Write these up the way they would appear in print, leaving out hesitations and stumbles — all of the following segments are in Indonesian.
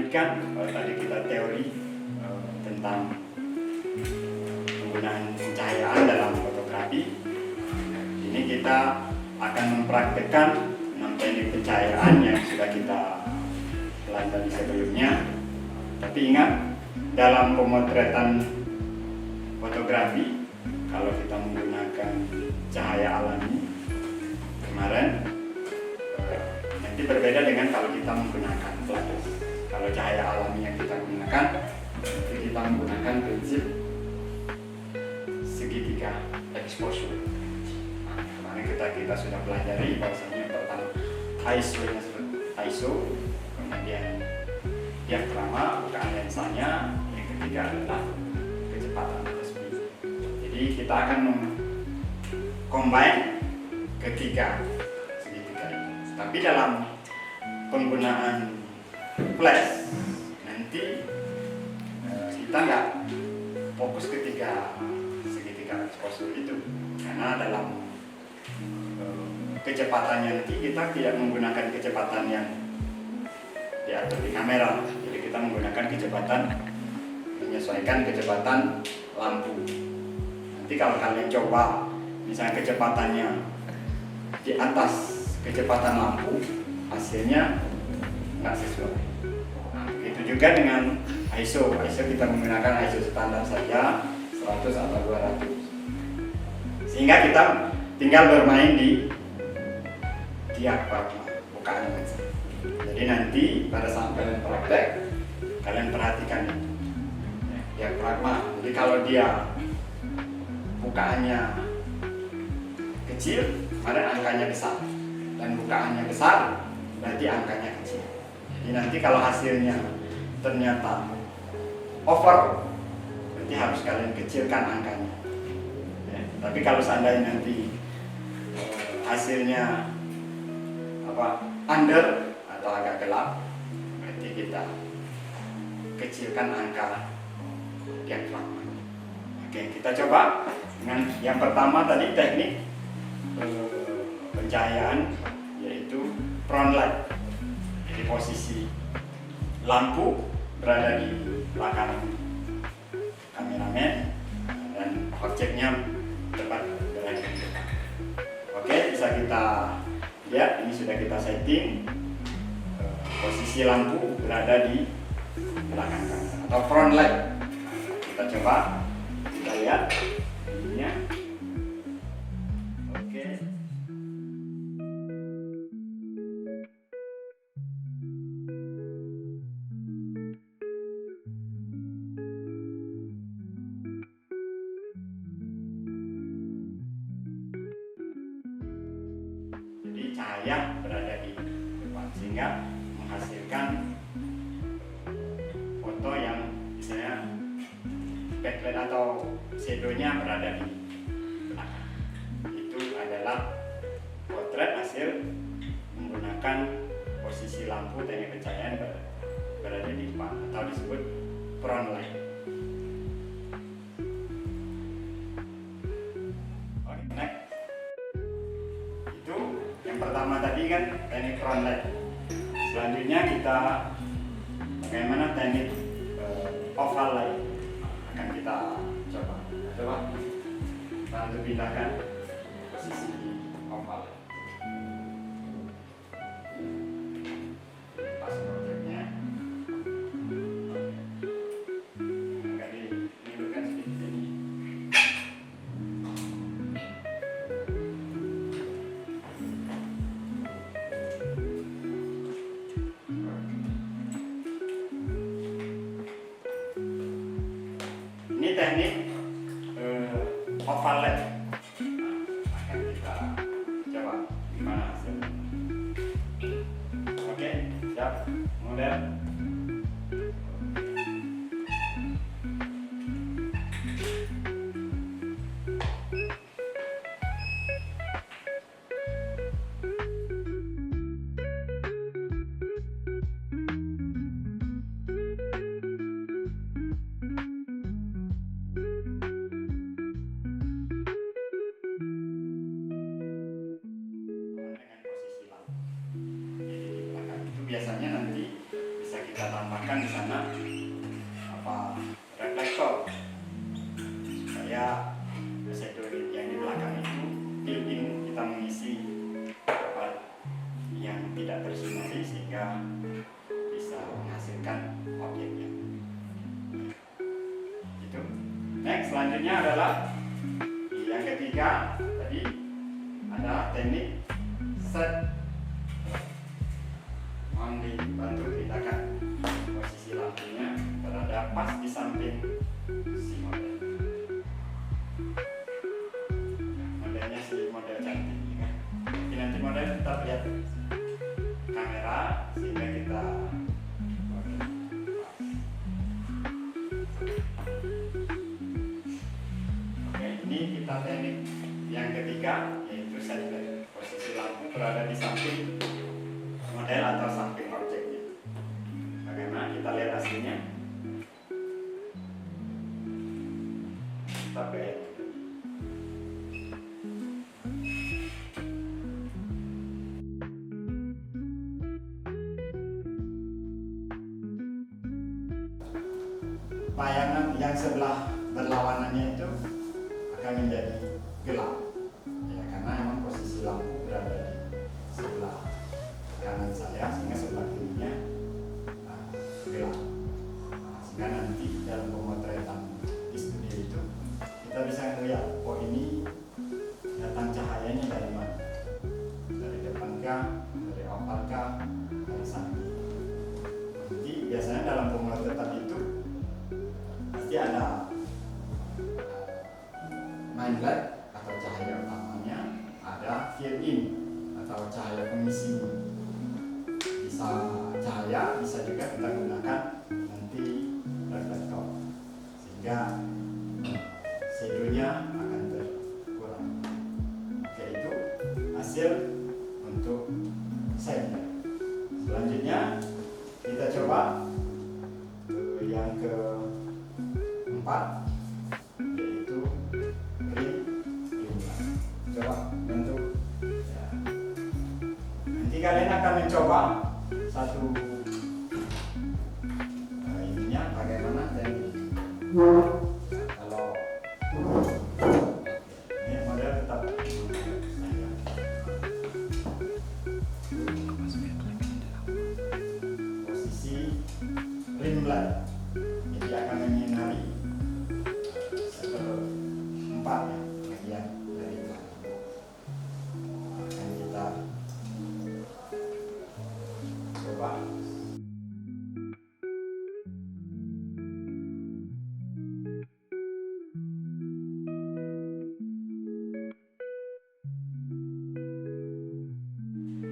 lanjutkan. Kalau tadi kita teori tentang penggunaan pencahayaan dalam fotografi, ini kita akan mempraktekkan 6 teknik pencahayaan yang sudah kita pelajari sebelumnya. Tapi ingat, dalam pemotretan fotografi, kalau kita menggunakan cahaya alami kemarin, nanti berbeda dengan kalau kita menggunakan flash. Kalau cahaya alami yang kita gunakan, nanti kita menggunakan prinsip segitiga exposure. Nah, kemarin kita sudah pelajari bahwasanya pertama ISO, kemudian diafragma, bukaan lensanya, yang ketiga adalah kecepatan atau speed. Jadi kita akan combine ketiga segitiga ini. Tapi dalam penggunaan flash nanti kita nggak fokus ketiga segitiga exposure itu, karena dalam kecepatannya nanti kita tidak menggunakan kecepatan yang diatur di kamera. Jadi kita menggunakan kecepatan, menyesuaikan kecepatan lampu. Nanti kalau kalian coba misalnya kecepatannya di atas kecepatan lampu, hasilnya nggak sesuai. Nah, begitu juga dengan ISO kita menggunakan ISO standar saja 100 atau 200, sehingga kita tinggal bermain di diafragma, bukaan lensa. Jadi nanti pada saat kalian praktek, kalian perhatikan itu diafragma. Jadi kalau dia bukaannya kecil, maka angkanya besar, dan bukaannya besar berarti angkanya kecil. Jadi nanti kalau hasilnya ternyata over, berarti harus kalian kecilkan angkanya. Ya, tapi kalau seandainya nanti hasilnya under atau agak gelap, berarti kita kecilkan angka diafragma. Oke, kita coba dengan yang pertama tadi, teknik pencahayaan, yaitu front light. Jadi posisi lampu berada di belakang kameramen dan objeknya tepat berada di depan. Oke, bisa kita lihat, ini sudah kita setting posisi lampu berada di belakang kamera atau front light. Kita coba, kita lihat ininya. Oke. Jadi cahaya berada di depan sehingga menghasilkan foto yang misalnya backlight atau shadow-nya berada di belakang. Itu adalah potret hasil menggunakan posisi lampu teknik pencahayaan berada di depan atau disebut front light. Oke, next. Itu yang pertama tadi kan teknik front light. Selanjutnya kita bagaimana teknik oval light akan kita coba. Kita untuk pindahkan posisi oval. Pas projectnya. Agak dihidupkan sedikit ini. Ini teknik oval light. Akan kita coba gimana hasilnya. Oke, siap, model. Biasanya nanti bisa kita tambahkan tambahkan di sana reflektor supaya shadow yang di belakang itu built-in kita mengisi yang tidak tersinari sehingga bisa menghasilkan objeknya. Itu. Next, selanjutnya adalah yang ketiga tadi ada teknik set. Mohon dibantu kita posisi lampunya berada pas di samping si model. Modelnya si model cantik, ya. Tapi nanti model tetap lihat kamera sehingga kita oke, ini kita teknik yang ketiga yaitu set back. Posisi lampu berada di samping model atau samping objeknya. Bagaimana kita lihat hasilnya? Kita bayar. Bayangan yang sebelah berlawanannya itu akan menjadi gelap, ya, karena memang posisi lampu berada di sebelah kanan saya sehingga sebelah kirinya gelap. Sehingga nanti dalam pemotretan di studio itu kita bisa melihat, oh ini datang cahayanya dari mana? Dari depan kah? Dari awal kah? Dari samping? Nanti biasanya dalam pemotretan itu pasti ada main light atau cahaya utamanya, ada fill in atau cahaya pengisi. Bisa cahaya, bisa juga kita gunakan nanti reflektor sehingga shadow-nya akan berkurang. Oke, itu hasil untuk set. Selanjutnya kita coba yang keempat yaitu rim. Coba bentuk ya. Nanti kalian akan mencoba satu ininya bagaimana teknik. Kalau ini model tetap posisi rim light, jadi akan menyinari seperempat ya bagian dari lampu. Akan kita coba.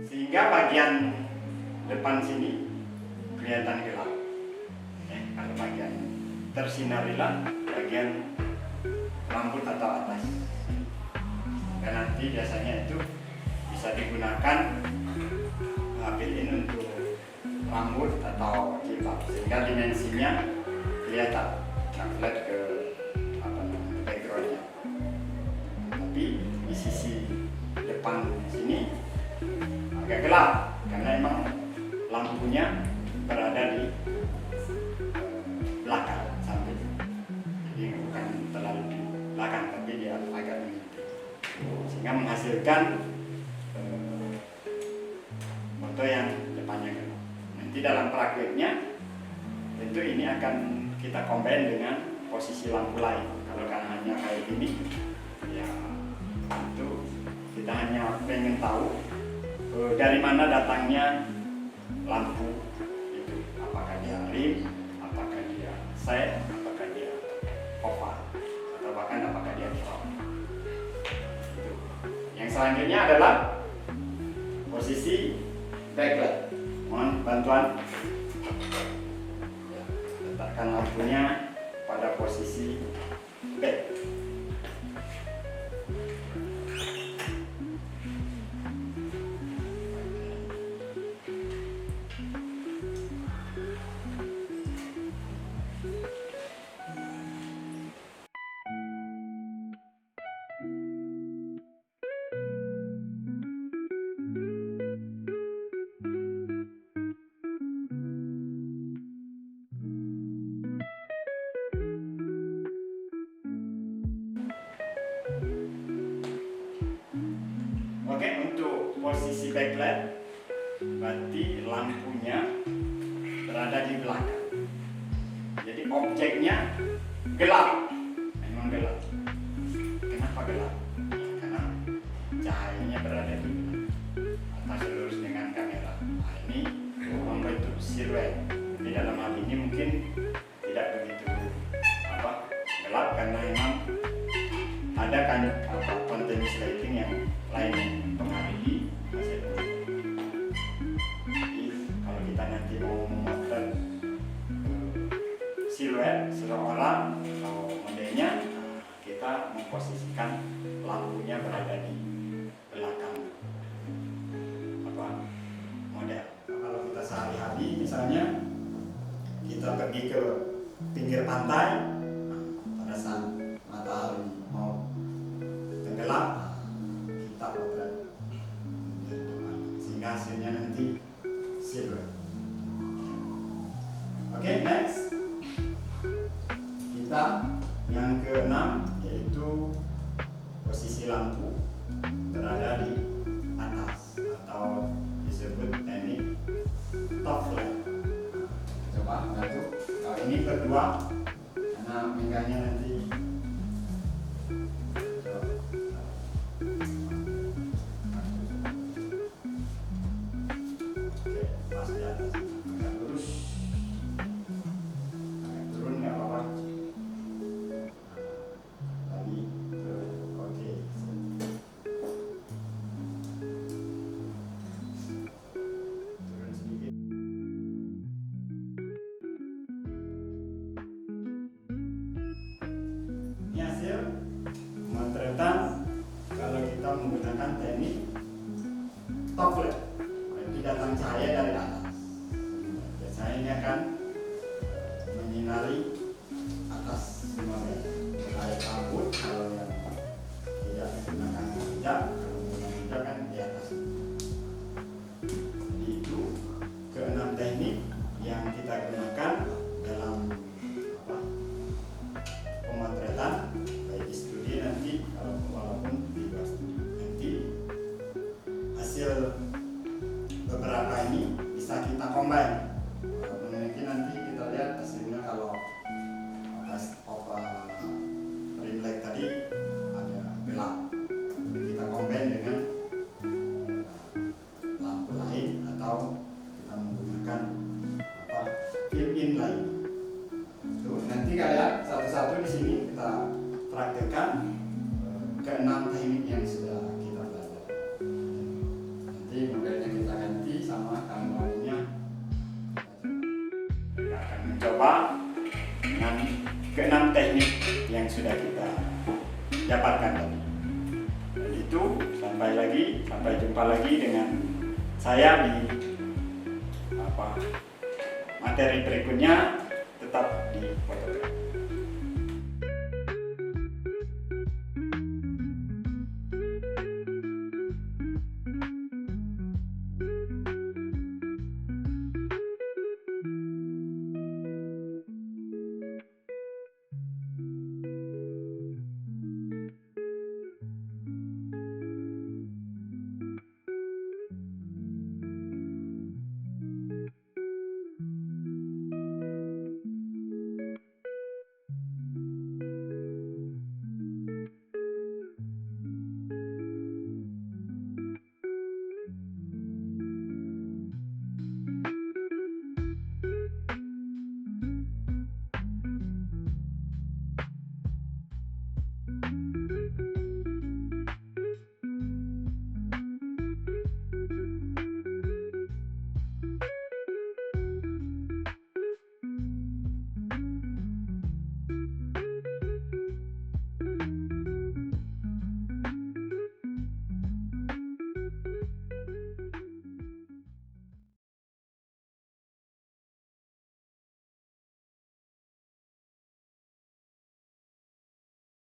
Sehingga bagian depan sini kelihatan gelap. Kalau bagian tersinarilah bagian rambut atau atas. Dan nanti biasanya itu bisa digunakan built-in untuk rambut atau jilbab sehingga dimensinya kelihatan flat ke backgroundnya. Tapi di sisi depan sini agak gelap karena emang lampunya berada di belakang samping, jadi bukan terlalu di belakang tapi dia agak menyimpang sehingga menghasilkan foto yang depannya gelap. Nanti dalam prakteknya tentu ini akan kita combine dengan posisi lampu lain. Kalau kan hanya kayak gini ya itu kita hanya pengen tahu dari mana datangnya lampu itu, apakah dia rim, apakah dia set, apakah dia oval, atau bahkan apakah dia crop. Yang selanjutnya adalah posisi backlight. Mohon bantuan ya, letakkan lampunya pada posisi back. posisi backlight berarti lampunya berada di belakang. Jadi objeknya gelap, memang gelap. Kenapa gelap? Karena cahayanya berada di atas lurus dengan kamera. Nah, ini membentuk siluet. Di dalam hal ini mungkin tidak begitu gelap karena memang ada kan continuous lighting yang lain mempengaruhi hasil. Jadi kalau kita nanti mau memotret siluet seseorang atau modelnya, kita memposisikan lampunya berada di belakang model. Kalau kita sehari-hari misalnya kita pergi ke pinggir pantai, pada saat matahari mau tenggelam, kita potret sehingga hasilnya nanti siluet. Oke, next kita yang ke-6 yaitu posisi lampu berada di atas atau disebut teknik top light. Coba satu, kalau ini kedua karena megangnya nanti pas di atas, agak lurus, agak turun nggak apa-apa. Tadi oke. Turun sedikit. Ini hasil pemotretan kalau kita menggunakan teknik top light. Berarti datang cahaya dari atas. Cahaya ini akan menyinari atas model. Air kabut kalau yang tidak menggunakan hijab, kalau menggunakan hijab kan di atas. Jadi itu ke-6 teknik yang kita gunakan dalam pemotretan baik di studi nanti walaupun di luar studi. Nanti hasil beberapa ini bisa kita combine. Walaupun nanti kita lihat hasilnya kalau rim light tadi ada gelap, kita combine dengan lampu lain atau kita menggunakan fill-in lain. Tuh, nanti kalian satu-satu di sini kita praktekkan ke-6 teknik yang sudah kita belajar. Nanti modelnya kita ganti sama kameranya. Kita akan mencoba dengan ke-6 teknik yang sudah kita dapatkan tadi. Dan itu sampai jumpa lagi dengan saya di materi berikutnya. Tetap di fotografi.